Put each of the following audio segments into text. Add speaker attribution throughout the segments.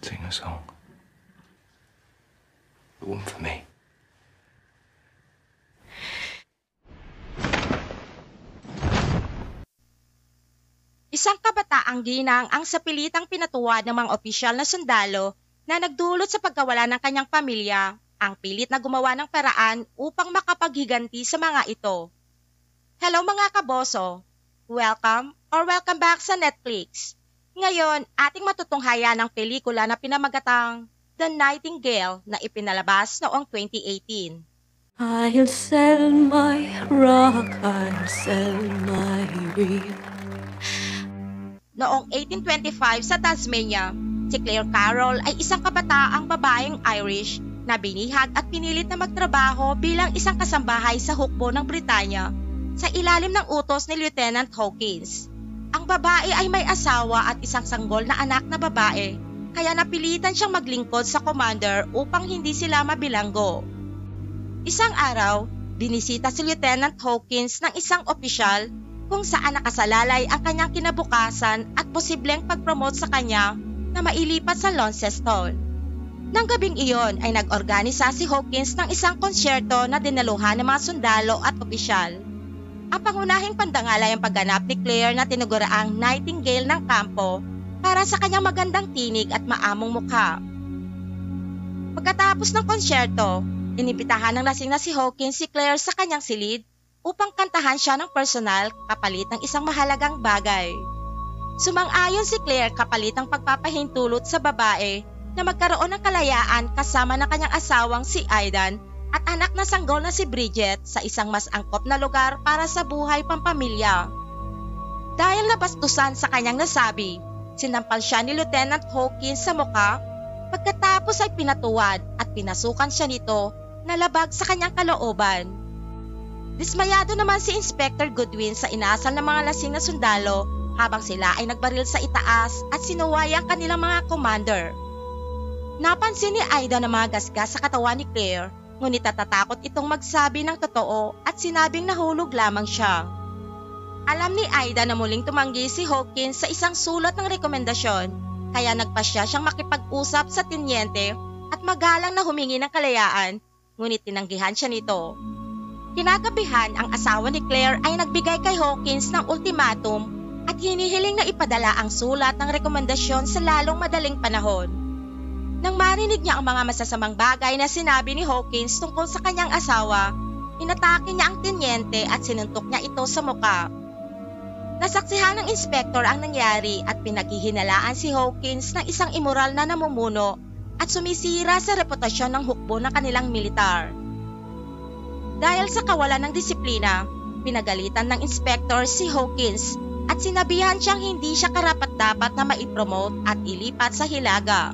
Speaker 1: Sing a song. The one for me.
Speaker 2: Isang kabataang ginang ang sapilitang pinatuwad ng mga opisyal na sundalo na nagdulot sa pagkawala ng kanyang pamilya, ang pilit na gumawa ng paraan upang makapaghiganti sa mga ito. Hello mga kaboso! Welcome back sa Netflix. Ngayon, ating matutunghayan ang pelikula na pinamagatang The Nightingale na ipinalabas noong 2018.
Speaker 3: I'll sell my rock, I'll sell my reel.
Speaker 2: Noong 1825 sa Tasmania, si Claire Carroll ay isang kabataang babaeng Irish na binihag at pinilit na magtrabaho bilang isang kasambahay sa hukbo ng Britanya sa ilalim ng utos ni Lieutenant Hawkins. Ang babae ay may asawa at isang sanggol na anak na babae, kaya napilitan siyang maglingkod sa commander upang hindi sila mabilanggo. Isang araw, binisita si Lieutenant Hawkins ng isang opisyal kung saan nakasalalay ang kanyang kinabukasan at posibleng pag-promote sa kanya na mailipat sa Launceston. Nang gabing iyon ay nag-organisa si Hawkins ng isang konsyerto na dinaluhan ng mga sundalo at opisyal. Ang pangunahing pandangal ay ang pagganap ni Claire na tinuguraang Nightingale ng kampo para sa kanyang magandang tinig at maamong mukha. Pagkatapos ng konsyerto, inibitahan ng lasing na si Hawkins si Claire sa kanyang silid upang kantahan siya ng personal kapalit ng isang mahalagang bagay. Sumang-ayon si Claire kapalit ng pagpapahintulot sa babae na magkaroon ng kalayaan kasama ng kanyang asawang si Aidan at anak na sanggol na si Bridget sa isang mas angkop na lugar para sa buhay pampamilya. Dahil nabastusan sa kanyang nasabi, sinampal siya ni Lieutenant Hawkins sa muka pagkatapos ay pinatuwad at pinasukan siya nito na labag sa kanyang kalooban. Dismayado naman si Inspector Goodwin sa inasal ng mga lasing na sundalo habang sila ay nagbaril sa itaas at sinuway ang kanilang mga commander. Napansin ni Aida na mga gasgas sa katawan ni Claire, ngunit natatakot itong magsabi ng totoo at sinabing nahulog lamang siya. Alam ni Aida na muling tumanggi si Hawkins sa isang sulat ng rekomendasyon, kaya nagpasya siyang makipag-usap sa tinyente at magalang na humingi ng kalayaan, ngunit tinanggihan siya nito. Kinagabihan, ang asawa ni Claire ay nagbigay kay Hawkins ng ultimatum at hinihiling na ipadala ang sulat ng rekomendasyon sa lalong madaling panahon. Nang marinig niya ang mga masasamang bagay na sinabi ni Hawkins tungkol sa kanyang asawa, inatake niya ang tinyente at sinuntok niya ito sa muka. Nasaksihan ng inspektor ang nangyari at pinaghihinalaan si Hawkins ng isang immoral na namumuno at sumisira sa reputasyon ng hukbo ng kanilang militar. Dahil sa kawalan ng disiplina, pinagalitan ng inspektor si Hawkins at sinabihan siyang hindi siya karapat-dapat na maipromote at ilipat sa Hilaga.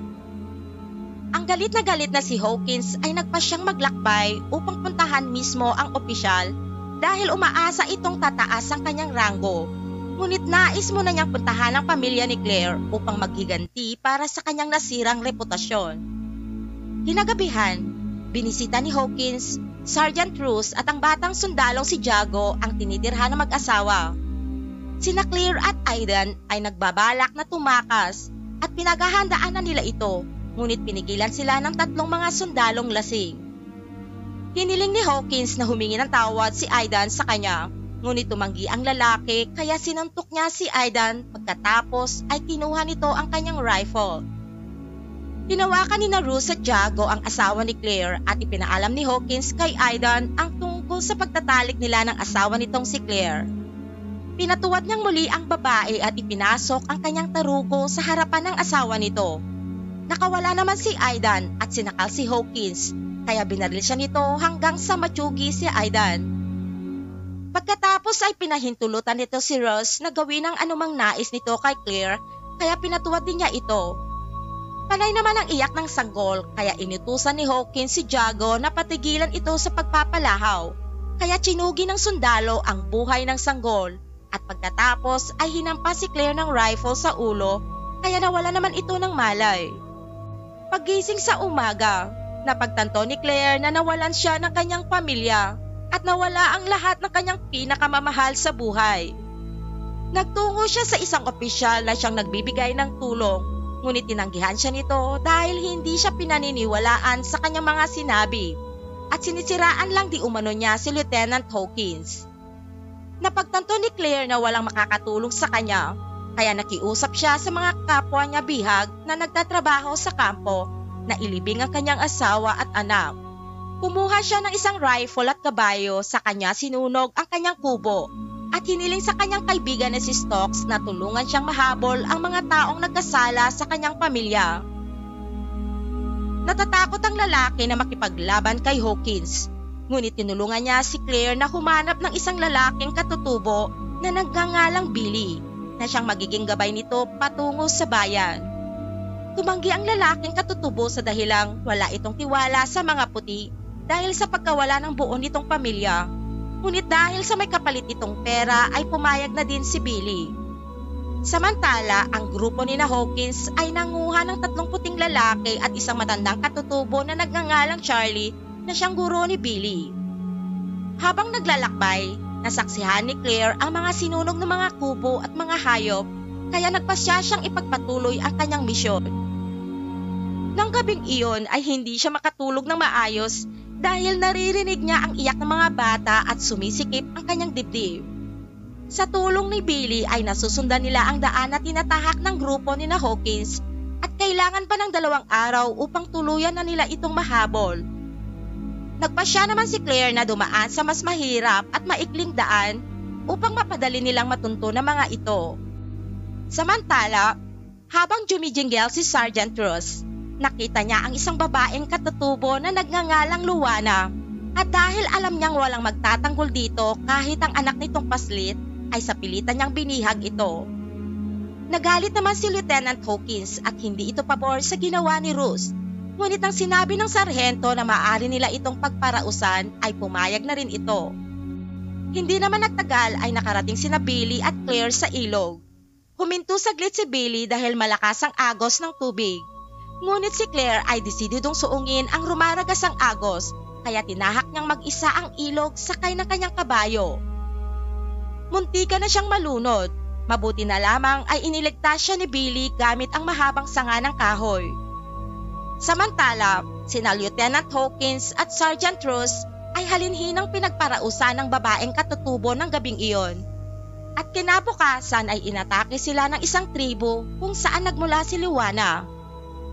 Speaker 2: Ang galit na si Hawkins ay nagpasyang maglakbay upang puntahan mismo ang opisyal dahil umaasa itong tataas ang kanyang ranggo. Ngunit nais muna niyang puntahan ang pamilya ni Claire upang maghiganti para sa kanyang nasirang reputasyon. Kinagabihan, binisita ni Hawkins, Sergeant Roos at ang batang sundalong si Jago ang tinitirhan ng mag-asawa. Sina Claire at Aidan ay nagbabalak na tumakas at pinaghahandaan na nila ito, ngunit pinigilan sila ng tatlong mga sundalong lasing. Hiniling ni Hawkins na humingi ng tawad si Aidan sa kanya, ngunit tumanggi ang lalaki kaya sinuntok niya si Aidan pagkatapos ay kinuha nito ang kanyang rifle. Hinawakan ni Roos at Jago ang asawa ni Claire at ipinaalam ni Hawkins kay Aidan ang tungkol sa pagtatalik nila ng asawa nitong si Claire. Pinatuwad niyang muli ang babae at ipinasok ang kanyang tarugo sa harapan ng asawa nito. Nakawala naman si Aidan at sinakal si Hawkins, kaya binaril siya nito hanggang sa matsugi si Aidan. Pagkatapos ay pinahintulutan nito si Ross na gawin ang anumang nais nito kay Claire, kaya pinatuwad din niya ito. Panay naman ang iyak ng sanggol, kaya inutusan ni Hawkins si Jago na patigilan ito sa pagpapalahaw, kaya tsinugi ng sundalo ang buhay ng sanggol at pagkatapos ay hinampas si Claire ng rifle sa ulo, kaya nawala naman ito ng malay. Paggising sa umaga, napagtanto ni Claire na nawalan siya ng kanyang pamilya at nawala ang lahat ng kanyang pinakamamahal sa buhay. Nagtungo siya sa isang opisyal na siyang nagbibigay ng tulong Ngunit tinanggihan siya nito dahil hindi siya pinaniniwalaan sa kanyang mga sinabi at sinisiraan lang di umano niya si Lieutenant Hawkins. Napagtanto ni Claire na walang makakatulong sa kanya, kaya nakiusap siya sa mga kapwa niya bihag na nagtatrabaho sa kampo na ilibing ang kanyang asawa at anak. Kumuha siya ng isang rifle at kabayo, sa kanya sinunog ang kanyang kubo at hiniling sa kanyang kaibigan na si Stokes na tulungan siyang mahabol ang mga taong nagkasala sa kanyang pamilya. Natatakot ang lalaki na makipaglaban kay Hawkins, ngunit tinulungan niya si Claire na humanap ng isang lalaking katutubo na nagngangalang Billy na siyang magiging gabay nito patungo sa bayan. Tumanggi ang lalaking katutubo sa dahilang wala itong tiwala sa mga puti dahil sa pagkawala ng buo nitong pamilya. Ngunit dahil sa may kapalit itong pera ay pumayag na din si Billy. Samantala, ang grupo ni Hawkins ay nanguha ng 3 puting lalaki at isang matandang katutubo na nagngangalang Charlie na siyang guro ni Billy. Habang naglalakbay, nasaksihan ni Claire ang mga sinunog ng mga kubo at mga hayop, kaya nagpasya siyang ipagpatuloy ang kanyang misyon. Nang gabing iyon ay hindi siya makatulog ng maayos dahil naririnig niya ang iyak ng mga bata at sumisikip ang kanyang dibdib. Sa tulong ni Billy ay nasusundan nila ang daan na tinatahak ng grupo ni Hawkins at kailangan pa ng 2 araw upang tuluyan na nila itong mahabol. Nagpasya naman si Claire na dumaan sa mas mahirap at maikling daan upang mapadali nilang matunto ng mga ito. Samantala, habang jumijinggel si Sergeant Ross, nakita niya ang isang babaeng katutubo na nagngangalang Luana at dahil alam niyang walang magtatanggol dito kahit ang anak nitong paslit, ay sa pilitan niyang binihag ito. Nagalit naman si Lieutenant Hawkins at hindi ito pabor sa ginawa ni Ross, ngunit ang sinabi ng sarhento na maaari nila itong pagparausan ay pumayag na rin ito. Hindi naman nagtagal ay nakarating sina Billy at Claire sa ilog. Huminto saglit si Billy dahil malakas ang agos ng tubig. Ngunit si Claire ay desididong suungin ang rumaragas ang agos, kaya tinahak niyang mag-isa ang ilog sakay ng kanyang kabayo. Muntika na siyang malunod, mabuti na lamang ay iniligtas siya ni Billy gamit ang mahabang sanga ng kahoy. Samantala, sina Lieutenant Hawkins at Sergeant Ross ay halinhinang pinagparausan ng babaeng katutubo ng gabing iyon. At kinabukasan ay inatake sila ng isang tribo kung saan nagmula si Luana.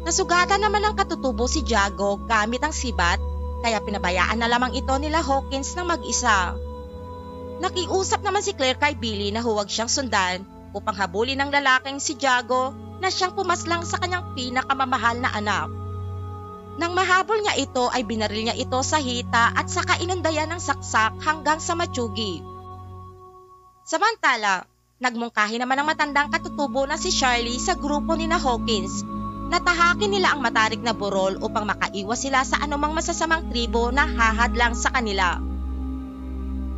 Speaker 2: Nasugatan naman ng katutubo si Jago gamit ang sibat, kaya pinabayaan na lamang ito nila Hawkins ng mag-isa. Nakiusap naman si Claire kay Billy na huwag siyang sundan upang habulin ng lalaking si Jago na siyang pumaslang sa kanyang pinakamamahal na anak. Nang mahabol niya ito ay binaril niya ito sa hita at saka inundayan ng saksak hanggang sa matsugi. Samantala, nagmungkahi naman ang matandang katutubo na si Charlie sa grupo ni Hawkins. Natahakin nila ang matarik na burol upang makaiwas sila sa anumang masasamang tribo na hahadlang sa kanila.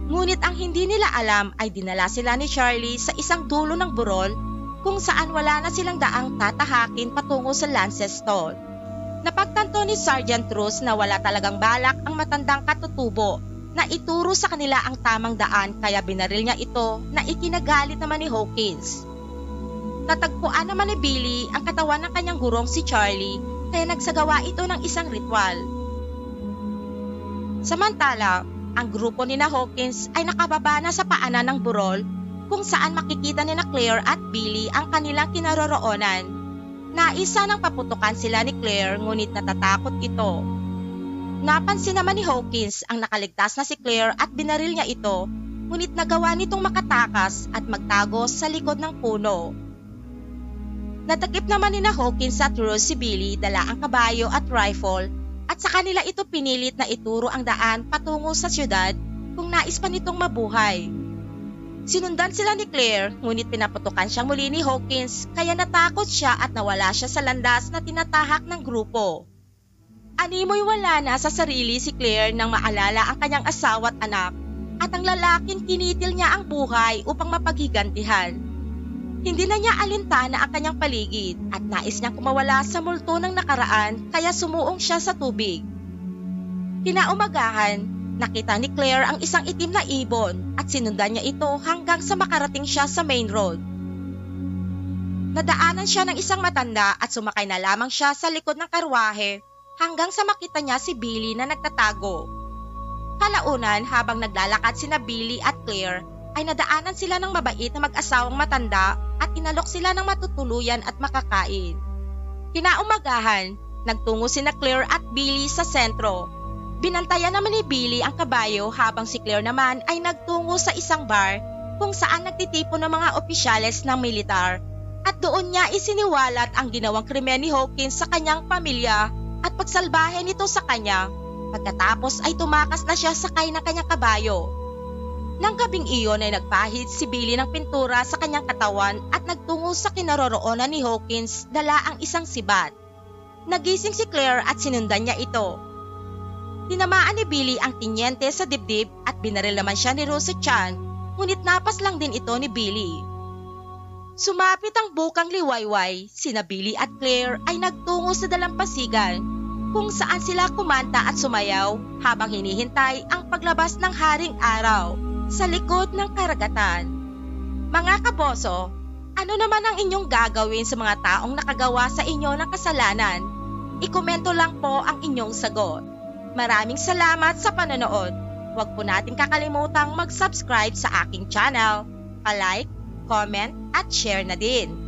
Speaker 2: Ngunit ang hindi nila alam ay dinala sila ni Charlie sa isang dulo ng burol kung saan wala na silang daang tatahakin patungo sa Launceston. Napagtanto ni Sergeant Ross na wala talagang balak ang matandang katutubo na ituro sa kanila ang tamang daan, kaya binaril niya ito na ikinagalit naman ni Hawkins. Natagpuan naman ni Billy ang katawan ng kanyang gurong si Charlie, kaya nagsagawa ito ng isang ritual. Samantala, ang grupo ni Hawkins ay nakababa na sa paanan ng burol kung saan makikita ni Claire at Billy ang kanilang kinaroroonan. Naisa nang paputukan sila ni Claire ngunit natatakot ito. Napansin naman ni Hawkins ang nakaligtas na si Claire at binaril niya ito, ngunit nagawa nitong makatakas at magtago sa likod ng puno. Natakip naman ni Hawkins at Ross si Billy, dala ang kabayo at rifle, at sa kanila ito pinilit na ituro ang daan patungo sa syudad kung nais pa nitong mabuhay. Sinundan sila ni Claire, ngunit pinaputukan siyang muli ni Hawkins, kaya natakot siya at nawala siya sa landas na tinatahak ng grupo. Animoy wala na sa sarili si Claire nang maalala ang kanyang asawa at anak, at ang lalaking kinitil niya ang buhay upang mapaghigantihan. Hindi na niya alintana ang kanyang paligid at nais niyang kumawala sa multo ng nakaraan, kaya sumuong siya sa tubig. Kinaumagahan, nakita ni Claire ang isang itim na ibon at sinundan niya ito hanggang sa makarating siya sa main road. Nadaanan siya ng isang matanda at sumakay na lamang siya sa likod ng karwahe hanggang sa makita niya si Billy na nagtatago. Kalaunan habang naglalakad sina Billy at Claire ay nadaanan sila ng mabait na mag-asawang matanda at inalok sila ng matutuluyan at makakain. Kinaumagahan, nagtungo sina Claire at Billy sa sentro. Binantayan naman ni Billy ang kabayo habang si Claire naman ay nagtungo sa isang bar kung saan nagtitipon ng mga opisyales ng militar at doon niya isiniwalat ang ginawang krimen ni Hawkins sa kanyang pamilya at pagsalbahe nito sa kanya. Pagkatapos ay tumakas na siya sakay ng kanyang kabayo. Nang gabing iyon ay nagpahid si Billy ng pintura sa kanyang katawan at nagtungo sa kinaroroonan ni Hawkins dala ang isang sibat. Nagising si Claire at sinundan niya ito. Tinamaan ni Billy ang tinyente sa dibdib at binaril naman siya ni Rosie Chan, ngunit napas lang din ito ni Billy. Sumapit ang bukang liwayway, sina Billy at Claire ay nagtungo sa dalampasigan kung saan sila kumanta at sumayaw habang hinihintay ang paglabas ng haring araw sa likod ng karagatan. Mga kaboso, ano naman ang inyong gagawin sa mga taong nakagawa sa inyo ng kasalanan? Ikomento lang po ang inyong sagot. Maraming salamat sa panonood. Huwag po natin kakalimutang mag-subscribe sa aking channel, pa-like, comment at share na din.